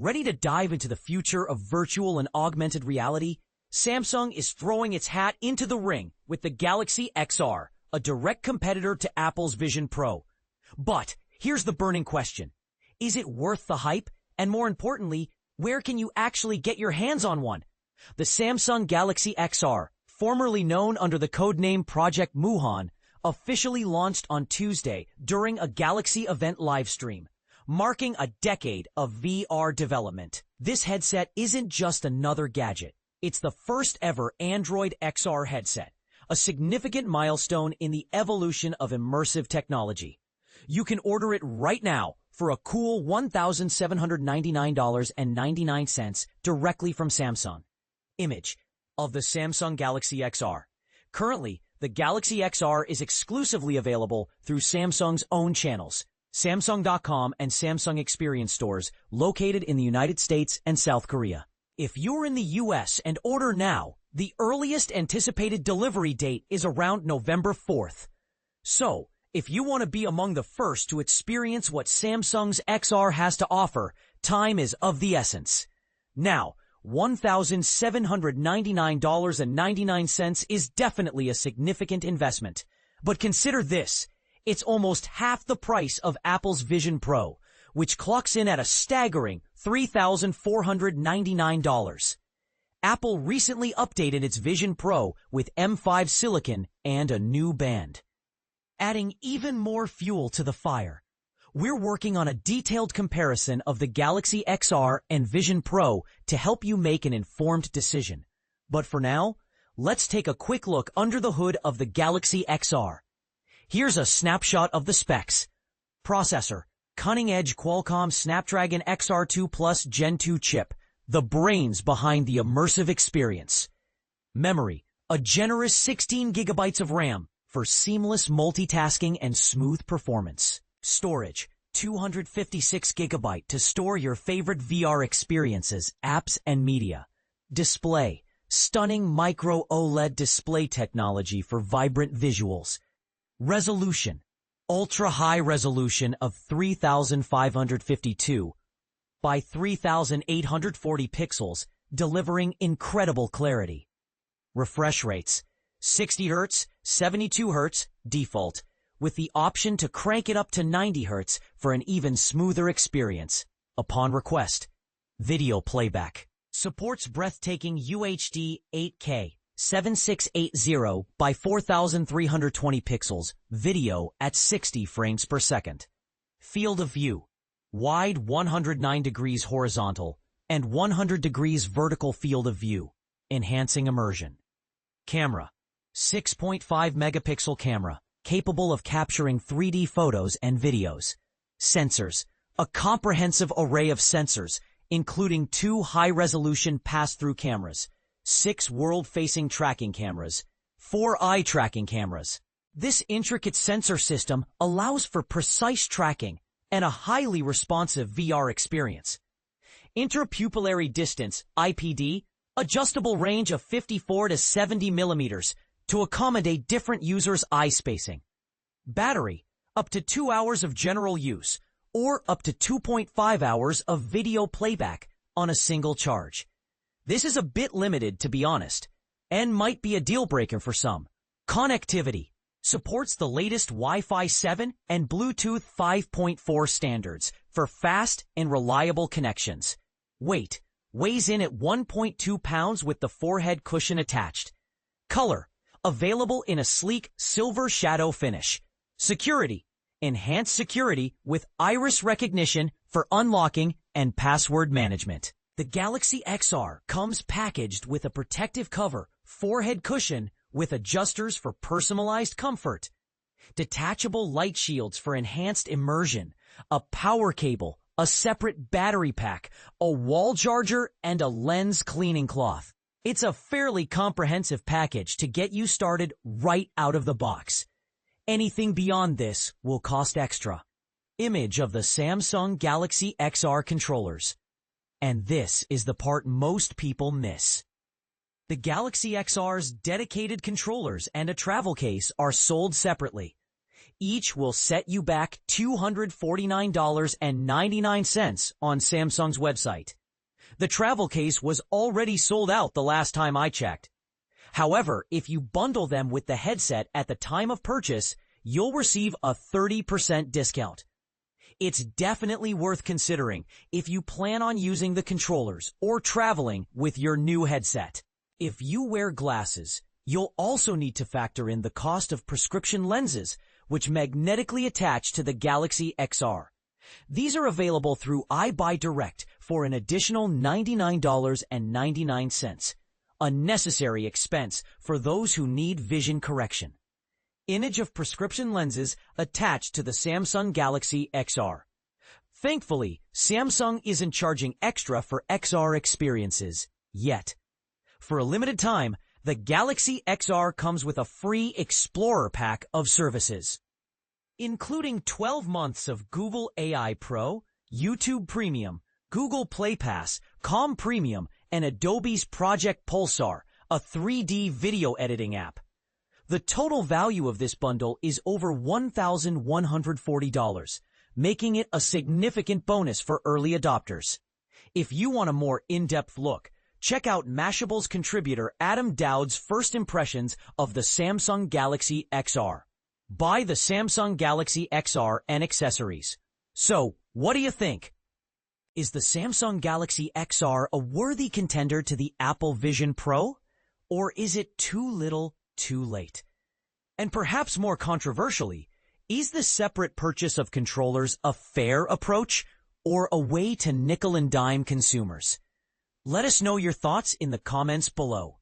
Ready to dive into the future of virtual and augmented reality? Samsung is throwing its hat into the ring with the Galaxy XR, a direct competitor to Apple's Vision Pro. But here's the burning question. Is it worth the hype? And more importantly, where can you actually get your hands on one? The Samsung Galaxy XR, formerly known under the codename Project Muhan, officially launched on Tuesday during a Galaxy event livestream, marking a decade of VR development. This headset isn't just another gadget. It's the first ever Android XR headset, a significant milestone in the evolution of immersive technology. You can order it right now for a cool $1,799.99 directly from Samsung. Image of the Samsung Galaxy XR. Currently, the Galaxy XR is exclusively available through Samsung's own channels, Samsung.com and Samsung Experience stores located in the United States and South Korea. If you're in the US and order now, the earliest anticipated delivery date is around November 4th. So, if you want to be among the first to experience what Samsung's XR has to offer, time is of the essence. Now, $1,799.99 is definitely a significant investment. But consider this. It's almost half the price of Apple's Vision Pro, which clocks in at a staggering $3,499. Apple recently updated its Vision Pro with M5 silicon and a new band, adding even more fuel to the fire. We're working on a detailed comparison of the Galaxy XR and Vision Pro to help you make an informed decision. But for now, let's take a quick look under the hood of the Galaxy XR. Here's a snapshot of the specs. Processor, cutting-edge Qualcomm Snapdragon XR2 Gen 2 chip, the brains behind the immersive experience. Memory, a generous 16 gigabytes of RAM for seamless multitasking and smooth performance. Storage, 256 gigabyte to store your favorite VR experiences, apps, and media. Display, stunning micro OLED display technology for vibrant visuals. Resolution, ultra-high resolution of 3,552 by 3,840 pixels, delivering incredible clarity. Refresh rates, 60 Hz, 72 Hz, default, with the option to crank it up to 90 Hz for an even smoother experience. Upon request, video playback. Supports breathtaking UHD 8K 7680 by 4320 pixels video at 60 frames per second. Field of view, wide 109 degrees horizontal and 100 degrees vertical field of view, enhancing immersion. Camera, 6.5 megapixel camera, capable of capturing 3D photos and videos. Sensors, a comprehensive array of sensors, including 2 high-resolution pass-through cameras, 6 world-facing tracking cameras, 4 eye tracking cameras. This intricate sensor system allows for precise tracking and a highly responsive VR experience. Interpupillary distance, IPD, adjustable range of 54 to 70 millimeters, to accommodate different users' eye spacing. Battery, up to 2 hours of general use, or up to 2.5 hours of video playback on a single charge. This is a bit limited, to be honest, and might be a deal breaker for some. Connectivity, supports the latest Wi-Fi 7 and Bluetooth 5.4 standards for fast and reliable connections. Weight, weighs in at 1.2 pounds with the forehead cushion attached. Color, available in a sleek silver shadow finish. Security, enhanced security with iris recognition for unlocking and password management. The Galaxy XR comes packaged with a protective cover, forehead cushion with adjusters for personalized comfort, detachable light shields for enhanced immersion, a power cable, a separate battery pack, a wall charger, and a lens cleaning cloth. It's a fairly comprehensive package to get you started right out of the box. Anything beyond this will cost extra. Image of the Samsung Galaxy XR controllers. And this is the part most people miss. The Galaxy XR's dedicated controllers and a travel case are sold separately. Each will set you back $249.99 on Samsung's website. The travel case was already sold out the last time I checked. However, if you bundle them with the headset at the time of purchase, you'll receive a 30% discount. It's definitely worth considering if you plan on using the controllers or traveling with your new headset. If you wear glasses, you'll also need to factor in the cost of prescription lenses, which magnetically attach to the Galaxy XR. These are available through iBuyDirect for an additional $99.99, a necessary expense for those who need vision correction. Image of prescription lenses attached to the Samsung Galaxy XR. Thankfully, Samsung isn't charging extra for XR experiences yet. For a limited time, the Galaxy XR comes with a free Explorer pack of services, including 12 months of Google AI Pro, YouTube Premium, Google Play Pass, Calm Premium, and Adobe's Project Pulsar, a 3D video editing app. The total value of this bundle is over $1,140, making it a significant bonus for early adopters. If you want a more in-depth look, check out Mashable's contributor Adam Dowd's first impressions of the Samsung Galaxy XR. Buy the Samsung Galaxy XR and accessories. So, what do you think? Is the Samsung Galaxy XR a worthy contender to the Apple Vision Pro? Or is it too little, too late? And perhaps more controversially, is the separate purchase of controllers a fair approach or a way to nickel and dime consumers? Let us know your thoughts in the comments below.